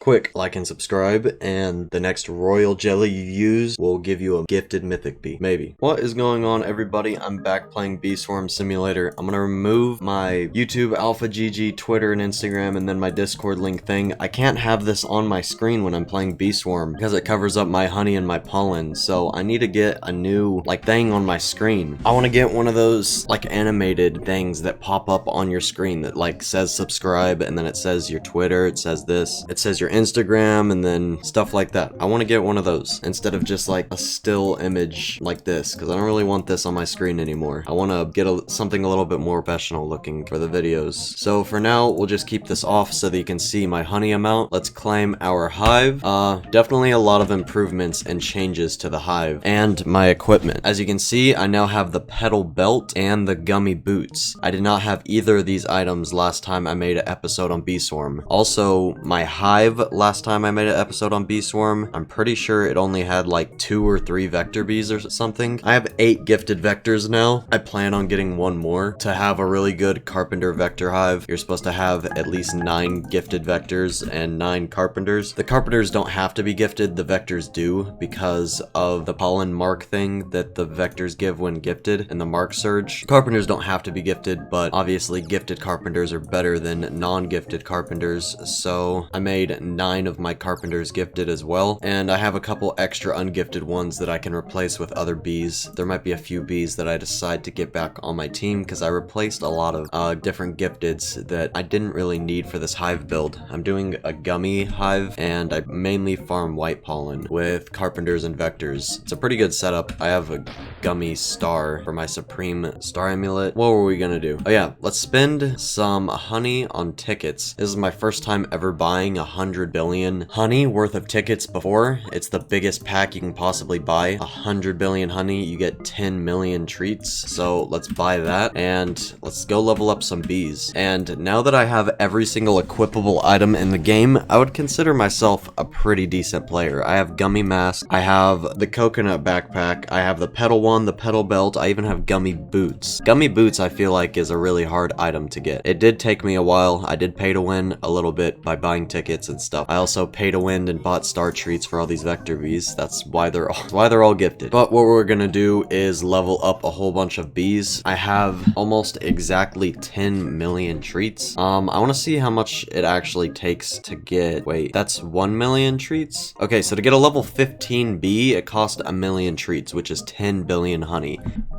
Quick, like and subscribe, and the next royal jelly you use will give you a gifted mythic bee. Maybe. What is going on, everybody? I'm back playing Bee Swarm Simulator. I'm gonna remove my YouTube, Alpha GG, Twitter, and Instagram, and then my Discord link thing. I can't have this on my screen when I'm playing Bee Swarm because it covers up my honey and my pollen, so I need to get a new, thing on my screen. I want to get one of those, animated things that pop up on your screen that, says subscribe, and then it says your Twitter, it says this, it says your Instagram, and then stuff like that. I want to get one of those instead of just a still image like this, because I don't really want this on my screen anymore. I want to get something a little bit more professional looking for the videos. So for now, we'll just keep this off so that you can see my honey amount. Let's claim our hive. Definitely a lot of improvements and changes to the hive and my equipment. As you can see, I now have the PETAL belt and the gummy boots. I did not have either of these items last time I made an episode on Bee Swarm. Also, my hive last time I made an episode on Bee Swarm, I'm pretty sure it only had 2 or 3 vector bees or something. I have 8 gifted vectors now. I plan on getting one more. To have a really good carpenter vector hive, you're supposed to have at least 9 gifted vectors and 9 carpenters. The carpenters don't have to be gifted, the vectors do, because of the pollen mark thing that the vectors give when gifted and the mark surge. Carpenters don't have to be gifted, but obviously gifted carpenters are better than non-gifted carpenters, so I made 9 of my carpenters gifted as well, and I have a couple extra ungifted ones that I can replace with other bees. There might be a few bees that I decide to get back on my team because I replaced a lot of different gifteds that I didn't really need for this hive build. I'm doing a gummy hive, and I mainly farm white pollen with carpenters and vectors. It's a pretty good setup. I have a gummy star for my supreme star amulet. What were we gonna do? Oh yeah, let's spend some honey on tickets. This is my first time ever buying 100 billion honey worth of tickets before. It's the biggest pack you can possibly buy. 100 billion honey, you get 10 million treats. So let's buy that and let's go level up some bees. And now that I have every single equipable item in the game, I would consider myself a pretty decent player. I have gummy mask, I have the coconut backpack, I have the PETAL one, the PETAL belt, I even have gummy boots. Gummy boots I feel like is a really hard item to get. It did take me a while. I did pay to win a little bit by buying tickets and stuff. I also pay to win and bought star treats for all these vector bees. That's why they're all gifted. But what we're gonna do is level up a whole bunch of bees. I have almost exactly 10 million treats. I want to see how much it actually takes to get, wait, that's 1 million treats? Okay, so to get a level 15 bee, it cost 1 million treats, which is 10 billion honey.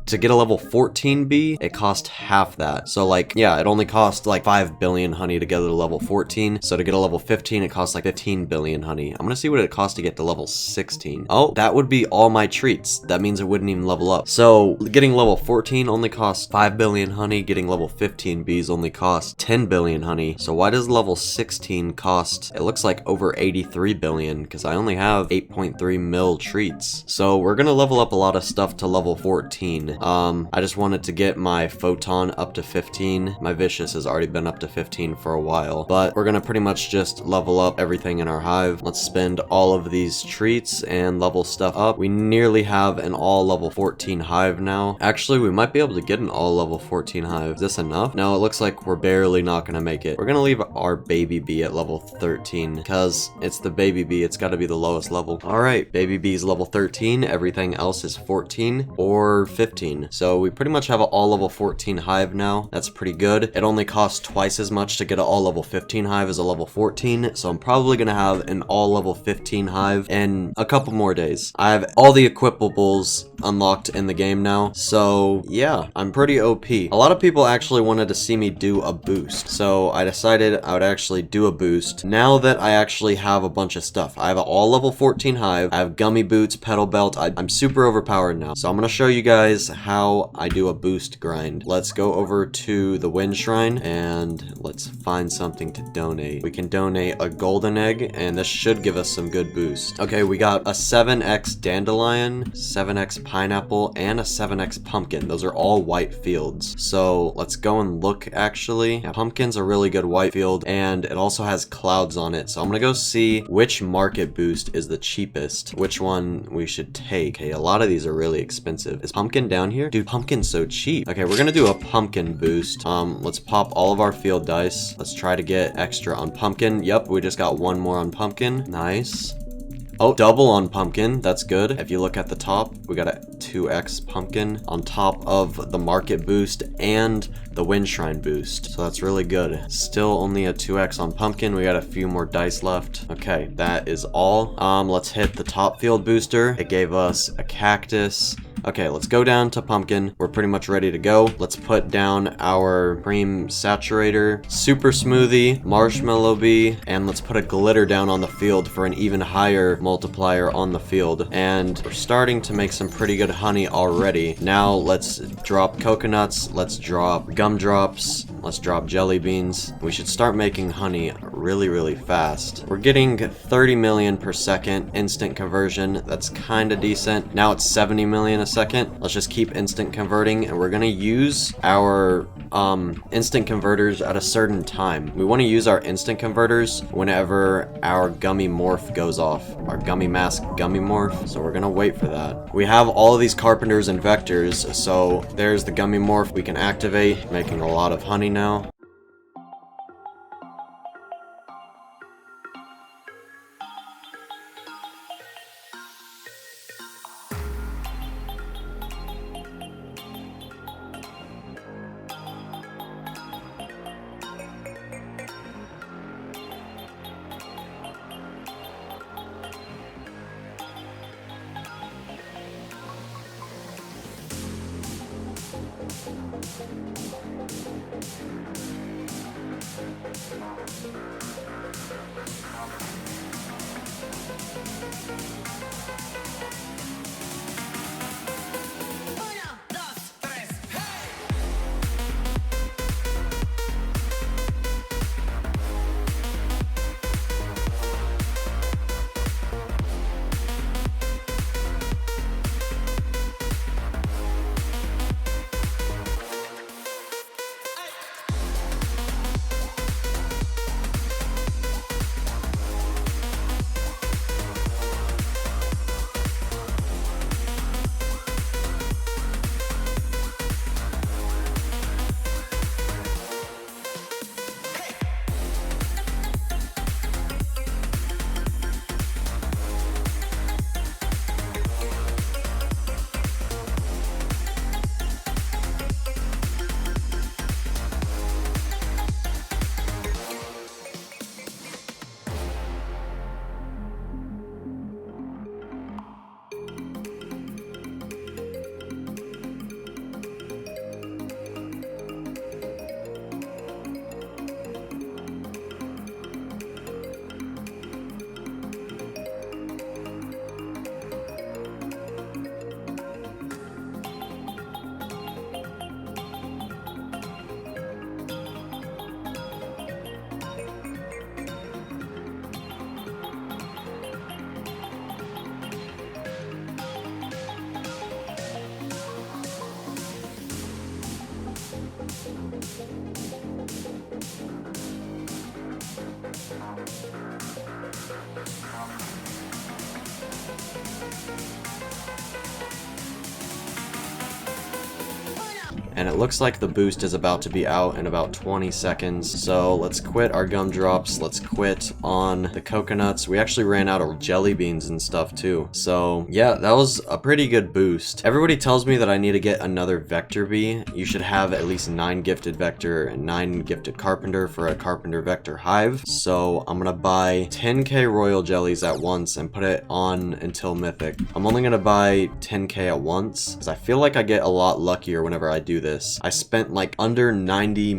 To get a level 14 bee, it cost half that. So yeah, it only cost 5 billion honey to get to level 14. So to get a level 15, it costs 15 billion honey. I'm gonna see what it costs to get to level 16. Oh, that would be all my treats. That means it wouldn't even level up. So getting level 14 only costs 5 billion honey. Getting level 15 bees only costs 10 billion honey. So why does level 16 cost, it looks like over 83 billion, because I only have 8.3 mil treats. So we're gonna level up a lot of stuff to level 14. I just wanted to get my photon up to 15. My vicious has already been up to 15 for a while, but we're gonna pretty much just level up everything in our hive. Let's spend all of these treats and level stuff up. We nearly have an all level 14 hive now. Actually, we might be able to get an all level 14 hive. Is this enough? No, it looks like we're barely not gonna make it. We're gonna leave our baby bee at level 13 because it's the baby bee. It's gotta be the lowest level. All right, baby bee is level 13. Everything else is 14 or 15. So we pretty much have an all level 14 hive now. That's pretty good. It only costs twice as much to get an all level 15 hive as a level 14. So I'm probably gonna have an all level 15 hive in a couple more days. I have all the equipables unlocked in the game now. So yeah, I'm pretty OP. A lot of people actually wanted to see me do a boost. So I decided I would actually do a boost now that I actually have a bunch of stuff. I have an all level 14 hive. I have gummy boots, PETAL belt. I'm super overpowered now. So I'm gonna show you guys how I do a boost grind. Let's go over to the wind shrine and let's find something to donate. We can donate a golden egg and this should give us some good boost. Okay, we got a 7x dandelion, 7x pineapple, and a 7x pumpkin. Those are all white fields. So let's go and look actually. Yeah, pumpkin's a really good white field and it also has clouds on it. So I'm gonna go see which market boost is the cheapest, which one we should take. Okay, a lot of these are really expensive. Is pumpkin down down here? Dude, pumpkin's so cheap. Okay, we're gonna do a pumpkin boost. Let's pop all of our field dice. Let's try to get extra on pumpkin. Yep, we just got one more on pumpkin. Nice. Oh, double on pumpkin. That's good. If you look at the top, we got a 2x pumpkin on top of the market boost and the wind shrine boost. So that's really good. Still only a 2x on pumpkin. We got a few more dice left. Okay, that is all. Let's hit the top field booster. It gave us a cactus. Okay, let's go down to pumpkin. We're pretty much ready to go. Let's put down our cream saturator, super smoothie, marshmallow bee, and let's put a glitter down on the field for an even higher multiplier on the field. And we're starting to make some pretty good honey already. Now let's drop coconuts, let's drop gumdrops, let's drop jelly beans. We should start making honey really fast. We're getting 30 million per second instant conversion. That's kind of decent. Now it's 70 million a second. Let's just keep instant converting, and we're gonna use our instant converters at a certain time. We want to use our instant converters whenever our gummy morph goes off, our gummy mask gummy morph. So we're gonna wait for that. We have all of these carpenters and vectors, so there's the gummy morph we can activate, making a lot of honey now. And it looks like the boost is about to be out in about 20 seconds. So let's quit our gumdrops. Let's quit on the coconuts. We actually ran out of jelly beans and stuff too. So yeah, that was a pretty good boost. Everybody tells me that I need to get another vector bee. You should have at least 9 gifted vector and 9 gifted carpenter for a carpenter vector hive. So I'm gonna buy 10k royal jellies at once and put it on until mythic. I'm only gonna buy 10k at once because I feel like I get a lot luckier whenever I do this. I spent like under 90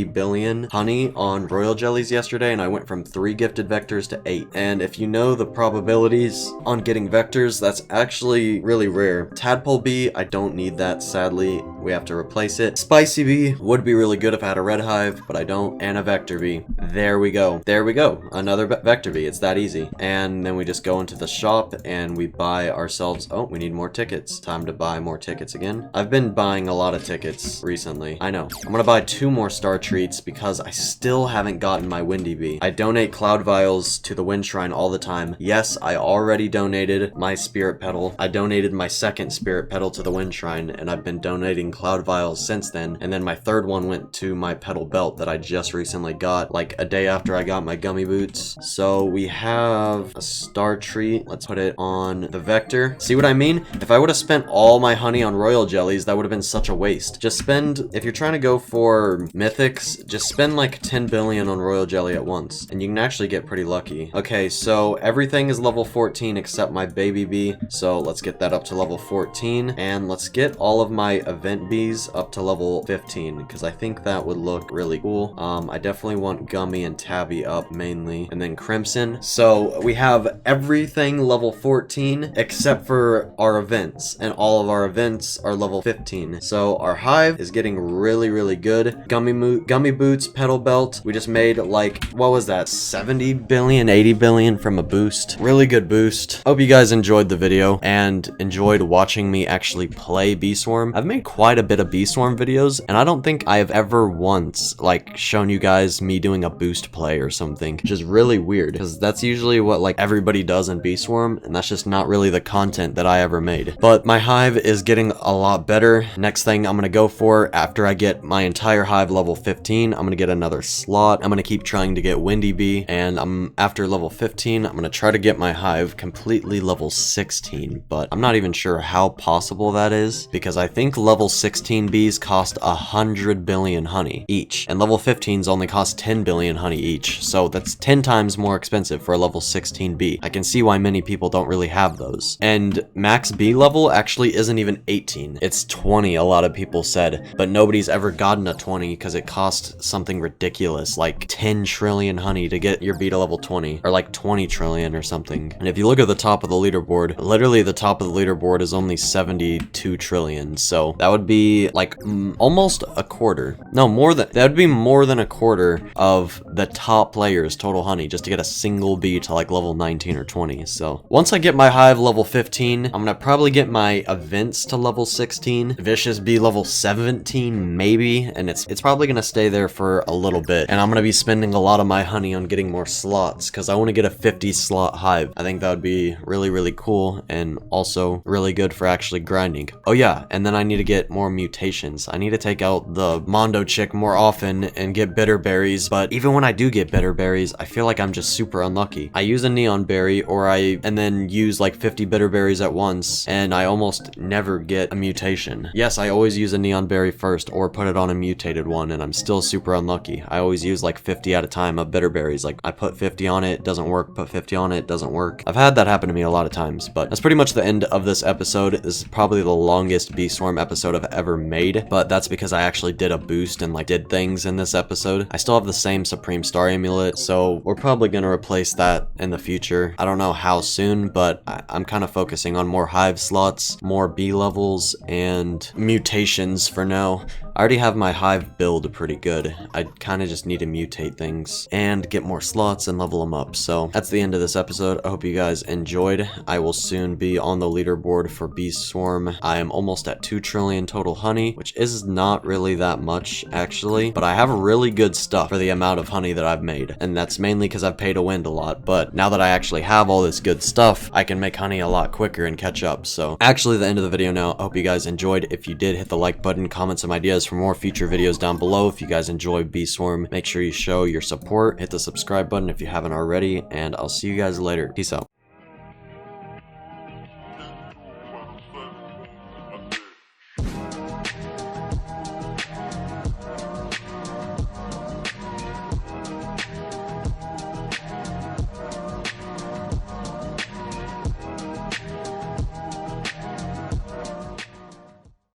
billion honey on royal jellies yesterday, and I went from 3 gifted vectors to 8. And if you know the probabilities on getting vectors, that's actually really rare. Tadpole bee, I don't need that sadly. we have to replace it. Spicy bee would be really good if I had a red hive, but I don't, and a vector bee. There we go. There we go. Another vector bee. It's that easy. And then we just go into the shop and we buy ourselves, oh, we need more tickets. Time to buy more tickets again. I've been buying a lot of tickets recently. I know. I'm gonna buy 2 more star treats because I still haven't gotten my windy bee. I donate cloud vials to the wind shrine all the time. Yes, I already donated my spirit petal. I donated my second spirit petal to the wind shrine, and I've been donating cloud vials since then. And then my third one went to my petal belt that I just recently got, like a day after I got my gummy boots. So we have a star treat. Let's put it on the vector. See what I mean? If I would have spent all my honey on royal jellies, that would have been such a waste. Just spend, if you're trying to go for mythics, just spend like 10 billion on royal jelly at once, and you can actually get pretty lucky. Okay, so everything is level 14 except my baby bee, so let's get that up to level 14, and let's get all of my event bees up to level 15, because I think that would look really cool. I definitely want Gummy and Tabby up mainly, and then Crimson. So we have everything level 14 except for our events, and all of our events are level 15. So our hive is getting really good. Gummy boots, petal belt. We just made like, what was that? 70 billion, 80 billion from a boost. Really good boost. Hope you guys enjoyed the video and enjoyed watching me actually play Bee Swarm. I've made quite a bit of Bee Swarm videos, and I don't think I have ever once like shown you guys me doing a boost play or something, which is really weird because that's usually what like everybody does in Bee Swarm, and that's just not really the content that I ever made. But my hive is getting a lot better. Next thing I'm gonna go for after I get my entire hive level 15, I'm gonna get another slot. I'm gonna keep trying to get windy bee, and after level 15, I'm gonna try to get my hive completely level 16, but I'm not even sure how possible that is because I think level 16 bees cost 100 billion honey each, and level 15s only cost 10 billion honey each, so that's 10 times more expensive for a level 16 bee. I can see why many people don't really have those. And max bee level actually isn't even 18, it's 20, a lot of people said, but nobody's ever gotten a 20 because it costs something ridiculous like 10 trillion honey to get your bee to level 20, or like 20 trillion or something. And if you look at the top of the leaderboard, literally the top of the leaderboard is only 72 trillion, so that would be like almost a quarter. No, that would be more than a quarter of the top players total honey just to get a single bee to like level 19 or 20. So once I get my hive level 15, I'm gonna probably get my events to level 16, vicious bee level 17 maybe, and it's probably gonna stay there for a little bit, and I'm gonna be spending a lot of my honey on getting more slots because I want to get a 50 slot hive. I think that would be really cool and also really good for actually grinding. Oh yeah, and then I need to get more mutations. I need to take out the Mondo chick more often and get bitter berries, but even when I do get bitter berries, I feel like I'm just super unlucky. I use a neon berry and then use like 50 bitter berries at once, and I almost never get a mutation. Yes, I always use a neon berry first or put it on a mutated one, and I'm still super unlucky. I always use like 50 at a time of bitter berries. Like I put 50 on it, doesn't work, put 50 on it, doesn't work. I've had that happen to me a lot of times, but that's pretty much the end of this episode. This is probably the longest Bee Swarm episode I've ever made, but that's because I actually did a boost and like did things in this episode. I still have the same Supreme Star Amulet, so we're probably gonna replace that in the future. I don't know how soon, but I'm kind of focusing on more hive slots, more bee levels, and mutations for now. I already have my hive build pretty good. I kind of just need to mutate things and get more slots and level them up. So that's the end of this episode. I hope you guys enjoyed. I will soon be on the leaderboard for Bee Swarm. I am almost at 2 trillion total honey, which is not really that much actually, but I have really good stuff for the amount of honey that I've made. And that's mainly because I've paid to win a lot, but now that I actually have all this good stuff, I can make honey a lot quicker and catch up. So actually the end of the video now. I hope you guys enjoyed. If you did, hit the like button, comment some ideas for more future videos down below. If you guys enjoy Bee Swarm, make sure you show your support, hit the subscribe button if you haven't already, and I'll see you guys later. Peace out.